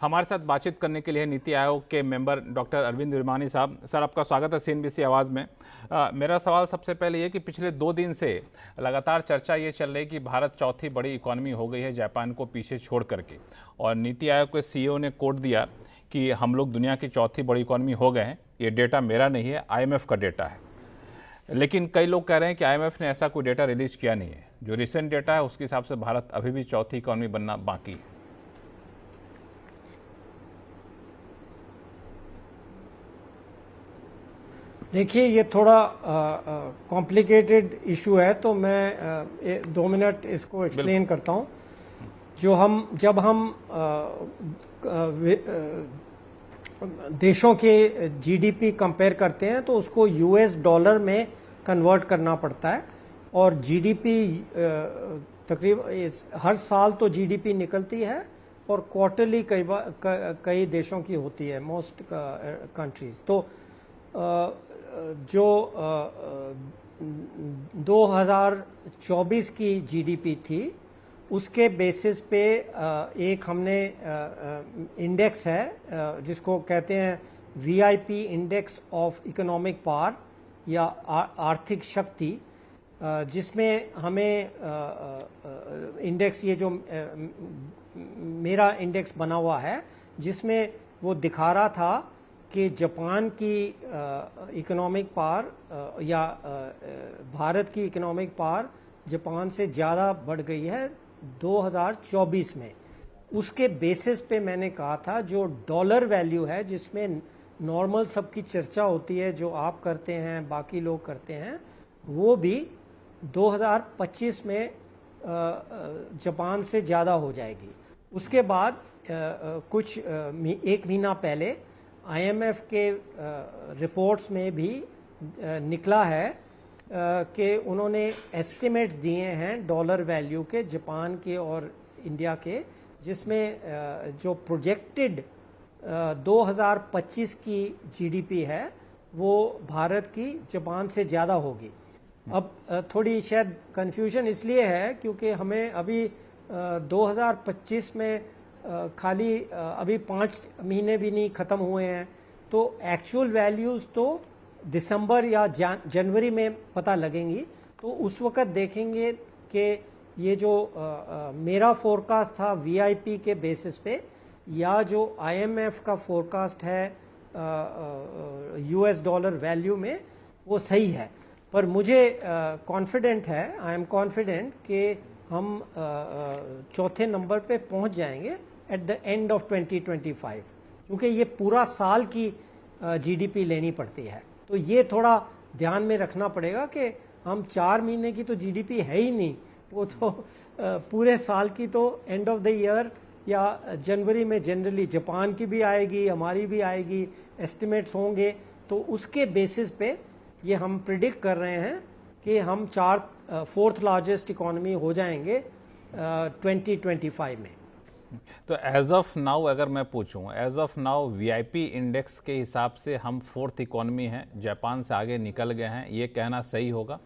हमारे साथ बातचीत करने के लिए नीति आयोग के मेंबर डॉक्टर अरविंद विरमानी साहब। सर, आपका स्वागत है CNBC आवाज़ में। मेरा सवाल सबसे पहले ये कि पिछले 2 दिन से लगातार चर्चा ये चल रही है कि भारत चौथी बड़ी इकोनॉमी हो गई है जापान को पीछे छोड़ करके, और नीति आयोग के CEO ने कोट दिया कि हम लोग दुनिया की चौथी बड़ी इकोनॉमी हो गए हैं। ये डेटा मेरा नहीं है, IMF का डेटा है। लेकिन कई लोग कह रहे हैं कि IMF ने ऐसा कोई डेटा रिलीज किया नहीं है। जो रिसेंट डेटा है उसके हिसाब से भारत अभी भी चौथी इकोनॉमी बनना बाकी है। देखिए, ये थोड़ा कॉम्प्लिकेटेड इशू है, तो मैं 2 मिनट इसको एक्सप्लेन करता हूँ। जब हम देशों के GDP कंपेयर करते हैं तो उसको US डॉलर में कन्वर्ट करना पड़ता है, और GDP तकरीबन हर साल तो GDP निकलती है और क्वार्टरली कई देशों की होती है, मोस्ट कंट्रीज। तो जो 2024 की GDP थी उसके बेसिस पे एक हमने इंडेक्स है जिसको कहते हैं VIP index of economic power या आर्थिक शक्ति, जिसमें हमें इंडेक्स, ये जो मेरा इंडेक्स बना हुआ है, जिसमें वो दिखा रहा था कि जापान की इकोनॉमिक पावर या भारत की इकोनॉमिक पावर जापान से ज़्यादा बढ़ गई है 2024 में। उसके बेसिस पे मैंने कहा था जो डॉलर वैल्यू है, जिसमें नॉर्मल सबकी चर्चा होती है, जो आप करते हैं, बाकी लोग करते हैं, वो भी 2025 में जापान से ज़्यादा हो जाएगी। उसके बाद एक महीना पहले IMF के रिपोर्ट्स में भी निकला है कि उन्होंने एस्टिमेट्स दिए हैं डॉलर वैल्यू के, जापान के और इंडिया के, जिसमें जो प्रोजेक्टेड 2025 की GDP है वो भारत की जापान से ज़्यादा होगी। अब थोड़ी शायद कन्फ्यूजन इसलिए है क्योंकि हमें अभी 2025 में खाली अभी 5 महीने भी नहीं ख़त्म हुए हैं, तो एक्चुअल वैल्यूज़ तो दिसंबर या जनवरी में पता लगेंगी। तो उस वक़्त देखेंगे कि ये जो मेरा फोरकास्ट था VIP के बेसिस पे, या जो IMF का फोरकास्ट है US डॉलर वैल्यू में, वो सही है। पर मुझे कॉन्फिडेंट है, आई एम कॉन्फिडेंट कि हम चौथे नंबर पे पहुंच जाएंगे एट द एंड ऑफ 2025, क्योंकि ये पूरा साल की GDP लेनी पड़ती है। तो ये थोड़ा ध्यान में रखना पड़ेगा कि हम 4 महीने की तो GDP है ही नहीं, वो तो पूरे साल की, तो एंड ऑफ द ईयर या जनवरी में जनरली जापान की भी आएगी, हमारी भी आएगी, एस्टिमेट्स होंगे। तो उसके बेसिस पे ये हम प्रिडिक्ट कर रहे हैं कि हम 4th लार्जेस्ट इकोनॉमी हो जाएंगे 2025 में। तो एज ऑफ नाउ अगर मैं पूछूं, as of now VIP index के हिसाब से हम 4th इकोनॉमी हैं, जापान से आगे निकल गए हैं, ये कहना सही होगा?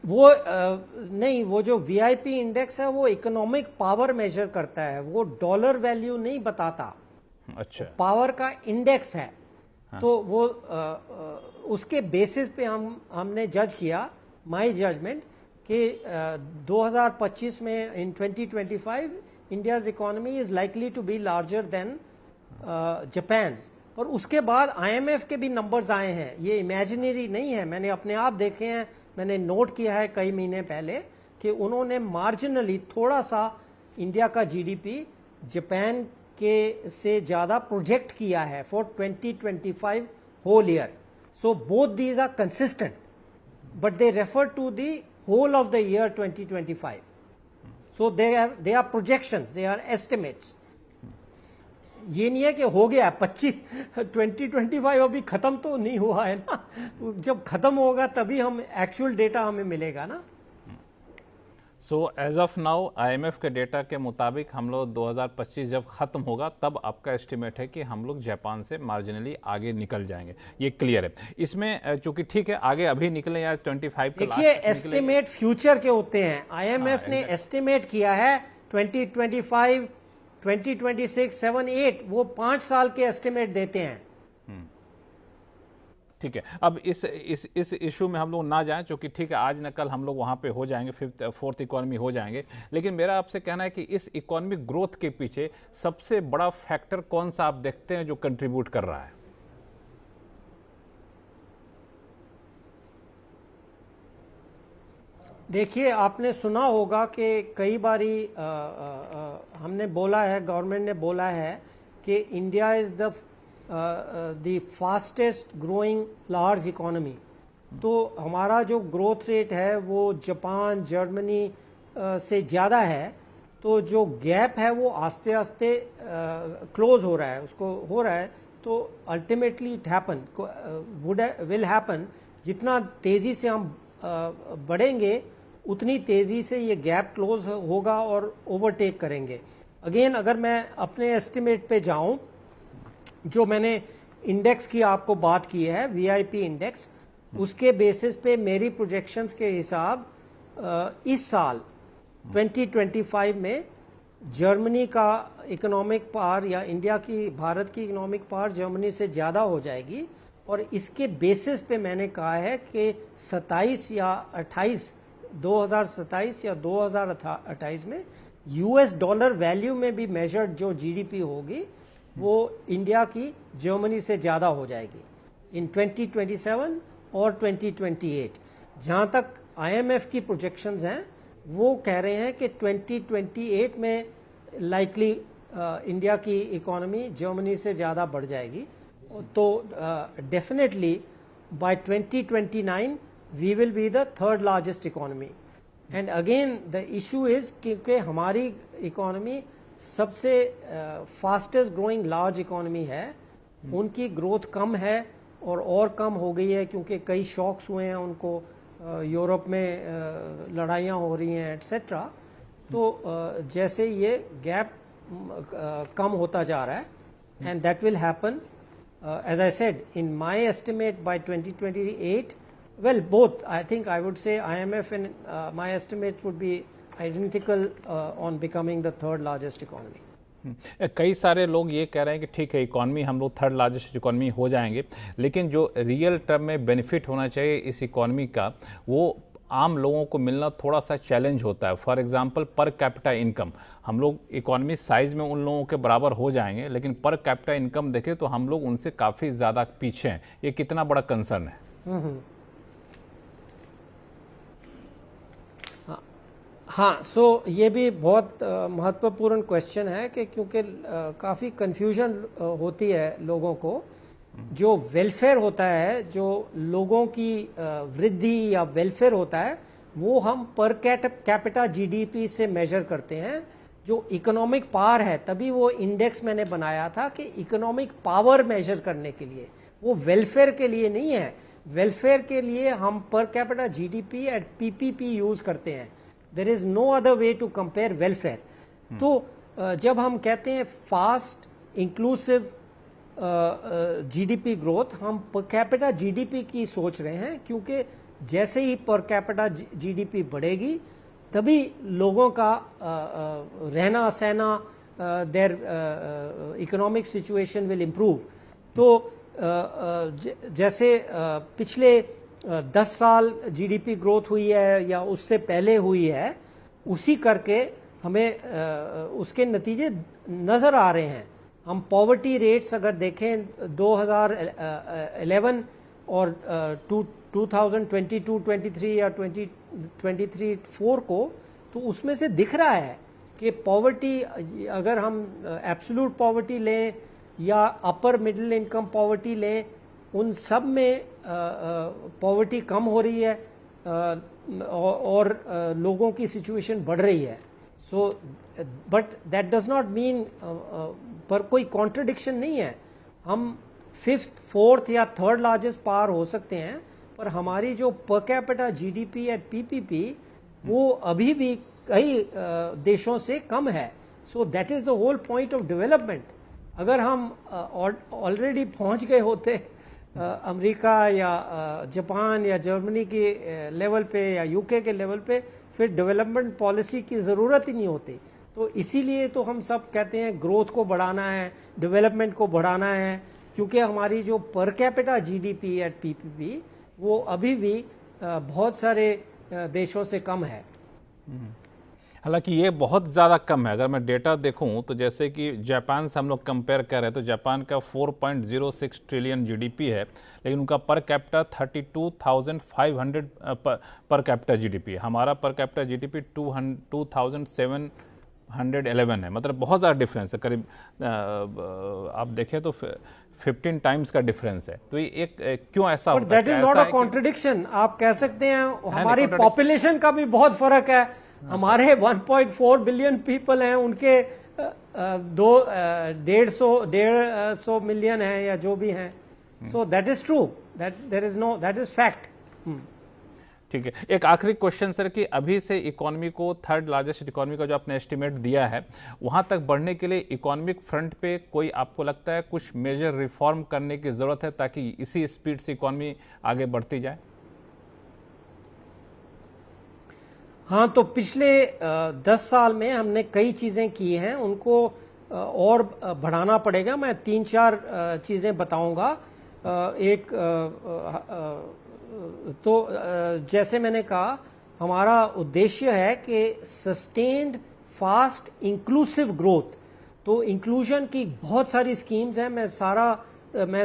वो नहीं, वो जो VIP इंडेक्स है वो इकोनॉमिक पावर मेजर करता है, वो डॉलर वैल्यू नहीं बताता। अच्छा, पावर का इंडेक्स है। हाँ। तो वो उसके बेसिस पे हमने जज किया, माय जजमेंट, कि 2025 में in 2025 India's economy is likely to be larger than Japan's. और उसके बाद IMF के भी नंबर्स आए हैं, ये इमेजिनरी नहीं है, मैंने अपने आप देखे हैं, मैंने नोट किया है कई महीने पहले कि उन्होंने मार्जिनली थोड़ा सा इंडिया का GDP जापान के से ज़्यादा प्रोजेक्ट किया है for 2025 whole year. So both these are consistent, but they refer to the whole of the year 2025. So they are projections, they are estimates. ये नहीं है कि हो गया 2025 अभी खत्म तो नहीं हुआ है ना, जब खत्म होगा तभी हम एक्चुअल डेटा हमें मिलेगा ना। So as of now IMF के डेटा के मुताबिक हम लोग 2025 जब खत्म होगा तब आपका एस्टिमेट है कि हम लोग जापान से मार्जिनली आगे निकल जाएंगे, ये क्लियर है। इसमें चूंकि ठीक है आगे अभी निकले या 25 का, देखिए एस्टिमेट फ्यूचर के होते हैं। IMF ने एस्टिमेट किया है 2025, 2026, 7, 8 वो 5 साल के एस्टिमेट देते हैं। ठीक है, अब इस इशू में हम लोग ना जाएं, क्योंकि ठीक है आज न कल हम लोग वहां पे हो जाएंगे, फोर्थ इकोनॉमी हो जाएंगे। लेकिन मेरा आपसे कहना है कि इस इकोनॉमिक ग्रोथ के पीछे सबसे बड़ा फैक्टर कौन सा आप देखते हैं जो कंट्रीब्यूट कर रहा है? देखिए, आपने सुना होगा कि कई बारी हमने बोला है, गवर्नमेंट ने बोला है कि India is the fastest growing large economy. तो हमारा जो ग्रोथ रेट है वो जापान, जर्मनी से ज़्यादा है। तो जो गैप है वो आस्ते आस्ते क्लोज हो रहा है, उसको हो रहा है। तो ultimately it happen will happen. जितना तेज़ी से हम बढ़ेंगे उतनी तेज़ी से ये गैप क्लोज होगा और ओवरटेक करेंगे। अगेन, अगर मैं अपने एस्टिमेट पे जाऊं, जो मैंने इंडेक्स की आपको बात की है, वीआईपी इंडेक्स, उसके बेसिस पे मेरी प्रोजेक्शंस के हिसाब इस साल 2025 में जर्मनी का इकोनॉमिक पावर या इंडिया की, भारत की इकोनॉमिक पावर जर्मनी से ज़्यादा हो जाएगी। और इसके बेसिस पे मैंने कहा है कि 27 या 28, 2027 या 2028 में यूएस डॉलर वैल्यू में भी मेजर्ड जो जीडीपी होगी वो इंडिया की जर्मनी से ज़्यादा हो जाएगी इन 2027 और 2028। जहाँ तक आईएमएफ की प्रोजेक्शंस हैं वो कह रहे हैं कि 2028 में लाइकली इंडिया की इकोनॉमी जर्मनी से ज़्यादा बढ़ जाएगी। तो definitely by 2029 we will be the third largest economy. And again the issue is क्योंकि हमारी इकोनॉमी सबसे फास्टेस्ट ग्रोइंग लार्ज इकोनॉमी है, उनकी ग्रोथ कम है और कम हो गई है क्योंकि कई शॉक्स हुए हैं उनको, यूरोप में लड़ाइयाँ हो रही हैं एट्सेट्रा। तो जैसे ये गैप कम होता जा रहा है, and that will happen as I said in my estimate by 2028. Well, both, I think I would say IMF and my estimates would be identical on becoming the third largest economy. कई सारे लोग ये कह रहे हैं कि ठीक है इकॉनमी हम लोग थर्ड लार्जेस्ट इकॉनमी हो जाएंगे, लेकिन जो रियल टर्म में बेनिफिट होना चाहिए इस इकॉनमी का वो आम लोगों को मिलना थोड़ा सा चैलेंज होता है। For example per capita income, हम लोग इकोनॉमी साइज में उन लोगों के बराबर हो जाएंगे, लेकिन पर कैपिटा इनकम देखें तो हम लोग उनसे काफ़ी ज़्यादा पीछे हैं। ये कितना बड़ा कंसर्न है? हाँ, सो ये भी बहुत महत्वपूर्ण क्वेश्चन है कि क्योंकि काफ़ी कन्फ्यूजन होती है लोगों को। जो वेलफेयर होता है, जो लोगों की वृद्धि या वेलफेयर होता है, वो हम पर कैपिटा जीडीपी से मेजर करते हैं। जो इकोनॉमिक पावर है, तभी वो इंडेक्स मैंने बनाया था कि इकोनॉमिक पावर मेजर करने के लिए, वो वेलफेयर के लिए नहीं है। वेलफेयर के लिए हम per capita GDP at PPP use करते हैं। There is no other way to compare welfare. तो जब हम कहते हैं फास्ट इंक्लूसिव जीडीपी ग्रोथ, हम पर कैपिटा जीडीपी की सोच रहे हैं, क्योंकि जैसे ही पर कैपिटा जीडीपी बढ़ेगी तभी लोगों का रहना सहना, their economic situation will improve. तो जैसे पिछले 10 साल जीडीपी ग्रोथ हुई है या उससे पहले हुई है, उसी करके हमें उसके नतीजे नज़र आ रहे हैं। हम पॉवर्टी रेट्स अगर देखें 2011 और 2022, 23 या 2023-4 को, तो उसमें से दिख रहा है कि पॉवर्टी, अगर हम एब्सोल्यूट पॉवर्टी लें या अपर मिडिल इनकम पॉवर्टी लें, उन सब में पॉवर्टी कम हो रही है और लोगों की सिचुएशन बढ़ रही है। So but that does not mean, पर कोई कॉन्ट्रडिक्शन नहीं है। हम 5th, 4th या 3rd लार्जेस्ट पावर हो सकते हैं, पर हमारी जो पर कैपिटा जीडीपी एट पीपीपी वो अभी भी कई देशों से कम है। So that is the whole point of development. अगर हम ऑलरेडी पहुंच गए होते अमेरिका या जापान या जर्मनी के लेवल पे या यूके के लेवल पे, फिर डेवलपमेंट पॉलिसी की ज़रूरत ही नहीं होती। तो इसीलिए तो हम सब कहते हैं ग्रोथ को बढ़ाना है, डेवलपमेंट को बढ़ाना है, क्योंकि हमारी जो पर कैपिटा जीडीपी एट पीपीपी वो अभी भी बहुत सारे देशों से कम है। हालांकि ये बहुत ज़्यादा कम है। अगर मैं डेटा देखूं तो जैसे कि जापान से हम लोग कंपेयर कर रहे हैं तो जापान का 4.06 ट्रिलियन जीडीपी है, लेकिन उनका पर कैपिटा 32,500 पर कैपिटा जीडीपी है। हमारा पर कैपिटा जीडीपी 2,711 है, मतलब बहुत ज़्यादा डिफरेंस है। करीब आप देखें तो 15 टाइम्स का डिफरेंस है। तो ये एक क्यों ऐसा होता है? That is not a contradiction. आप कह सकते हैं हमारी पॉपुलेशन का भी बहुत फर्क है। हमारे 1.4 बिलियन पीपल हैं, उनके 150 मिलियन हैं या जो भी हैं। सो that is true, that is fact. ठीक है, एक आखिरी क्वेश्चन सर कि अभी से इकोनॉमी को थर्ड लार्जेस्ट इकोनॉमी का जो आपने एस्टिमेट दिया है वहां तक बढ़ने के लिए इकोनॉमिक फ्रंट पे कोई आपको लगता है कुछ मेजर रिफॉर्म करने की जरूरत है ताकि इसी स्पीड से इकोनॉमी आगे बढ़ती जाए? हाँ, तो पिछले 10 साल में हमने कई चीजें की हैं, उनको और बढ़ाना पड़ेगा। मैं 3-4 चीजें बताऊंगा। एक तो जैसे मैंने कहा, हमारा उद्देश्य है कि सस्टेन्ड फास्ट इंक्लूसिव ग्रोथ। तो इंक्लूजन की बहुत सारी स्कीम्स हैं। मैं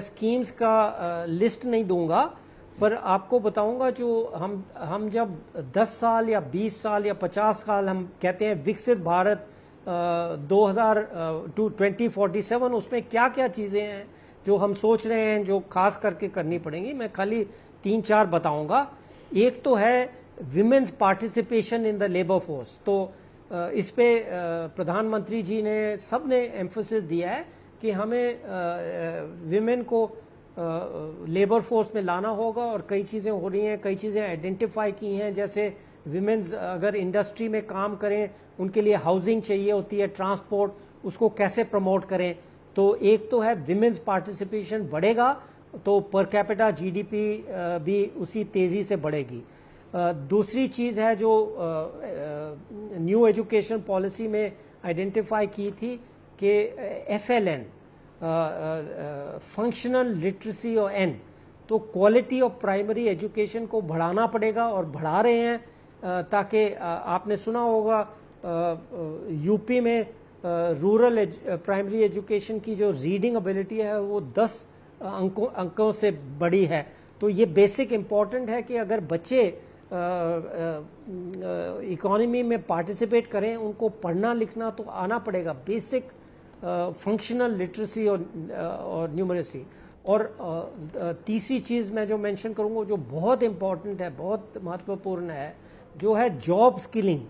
स्कीम्स का लिस्ट नहीं दूंगा, पर आपको बताऊंगा जो हम जब 10 साल या 20 साल या 50 साल हम कहते हैं विकसित भारत 2047, उसमें क्या क्या चीजें हैं जो हम सोच रहे हैं जो खास करके करनी पड़ेंगी। मैं खाली 3-4 बताऊंगा। एक तो है women's participation in the labour force. तो इस पे प्रधानमंत्री जी ने सबने एम्फोसिस दिया है कि हमें विमेन को लेबर फोर्स में लाना होगा, और कई चीजें हो रही हैं, कई चीजें आइडेंटिफाई की हैं। जैसे विमेन्स अगर इंडस्ट्री में काम करें, उनके लिए हाउसिंग चाहिए होती है, ट्रांसपोर्ट, उसको कैसे प्रमोट करें। तो एक तो है विमेन्स पार्टिसिपेशन बढ़ेगा तो पर कैपिटा जीडीपी भी उसी तेजी से बढ़ेगी। दूसरी चीज है जो न्यू एजुकेशन पॉलिसी में आइडेंटिफाई की थी कि FLN, फंक्शनल लिटरेसी और N, तो क्वालिटी ऑफ प्राइमरी एजुकेशन को बढ़ाना पड़ेगा और बढ़ा रहे हैं। ताकि आपने सुना होगा यूपी में रूरल प्राइमरी एजुकेशन की जो रीडिंग एबिलिटी है वो 10 अंकों से बड़ी है। तो ये बेसिक इम्पॉर्टेंट है कि अगर बच्चे इकोनॉमी में पार्टिसिपेट करें, उनको पढ़ना लिखना तो आना पड़ेगा, बेसिक फंक्शनल लिटरेसी और न्यूमरेसी। और तीसरी चीज़ मैं जो मेंशन करूंगा जो बहुत इम्पॉर्टेंट है, बहुत महत्वपूर्ण है, जो है जॉब स्किलिंग।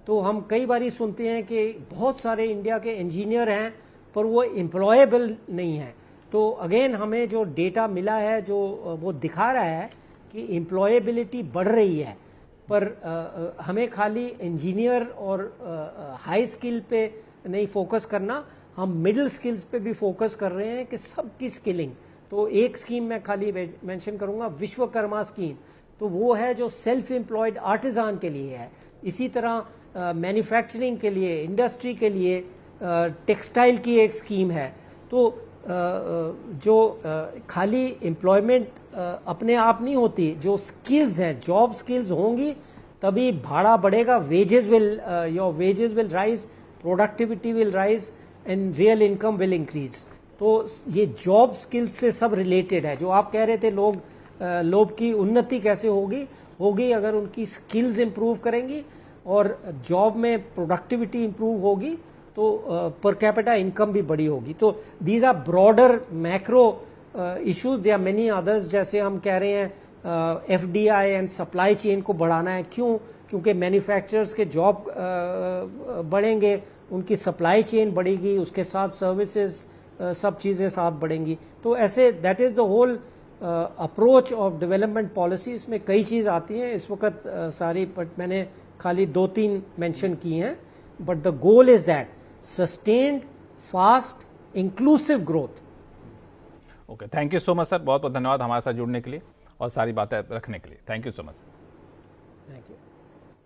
तो हम कई बारी सुनते हैं कि बहुत सारे इंडिया के इंजीनियर हैं पर वो एम्प्लॉयबल नहीं है। तो अगेन हमें जो डेटा मिला है जो वो दिखा रहा है कि एम्प्लॉयबिलिटी बढ़ रही है, पर हमें खाली इंजीनियर और हाई स्किल पे नहीं फोकस करना, हम मिडिल स्किल्स पे भी फोकस कर रहे हैं कि सबकी स्किलिंग। तो एक स्कीम मैं खाली मेंशन करूंगा, विश्वकर्मा स्कीम। तो वो है जो सेल्फ एम्प्लॉयड आर्टिजान के लिए है। इसी तरह मैन्युफैक्चरिंग के लिए, इंडस्ट्री के लिए, टेक्सटाइल की एक स्कीम है। तो जो खाली एम्प्लॉयमेंट अपने आप नहीं होती, जो स्किल्स हैं, जॉब स्किल्स होंगी तभी भाड़ा बढ़ेगा, your wages will rise, productivity will rise and real income will increase. तो ये जॉब स्किल्स से सब रिलेटेड है। जो आप कह रहे थे लोग की उन्नति कैसे होगी अगर उनकी स्किल्स इंप्रूव करेंगी और जॉब में प्रोडक्टिविटी इंप्रूव होगी तो पर कैपिटा इनकम भी बड़ी होगी। तो these are broader macro issues, there are many others. जैसे हम कह रहे हैं FDI एंड सप्लाई चेन को बढ़ाना है। क्योंकि मैन्युफैक्चरर्स के जॉब बढ़ेंगे, उनकी सप्लाई चेन बढ़ेगी, उसके साथ सर्विसेज सब चीज़ें साथ बढ़ेंगी। तो ऐसे that is the whole approach of development policy. इसमें कई चीज़ आती हैं इस वक्त सारी, बट मैंने खाली 2-3 मेंशन की हैं। But the goal is that sustained fast inclusive growth. Okay, thank you so much sir, बहुत बहुत धन्यवाद हमारे साथ जुड़ने के लिए और सारी बातें रखने के लिए। Thank you so much. Thank you.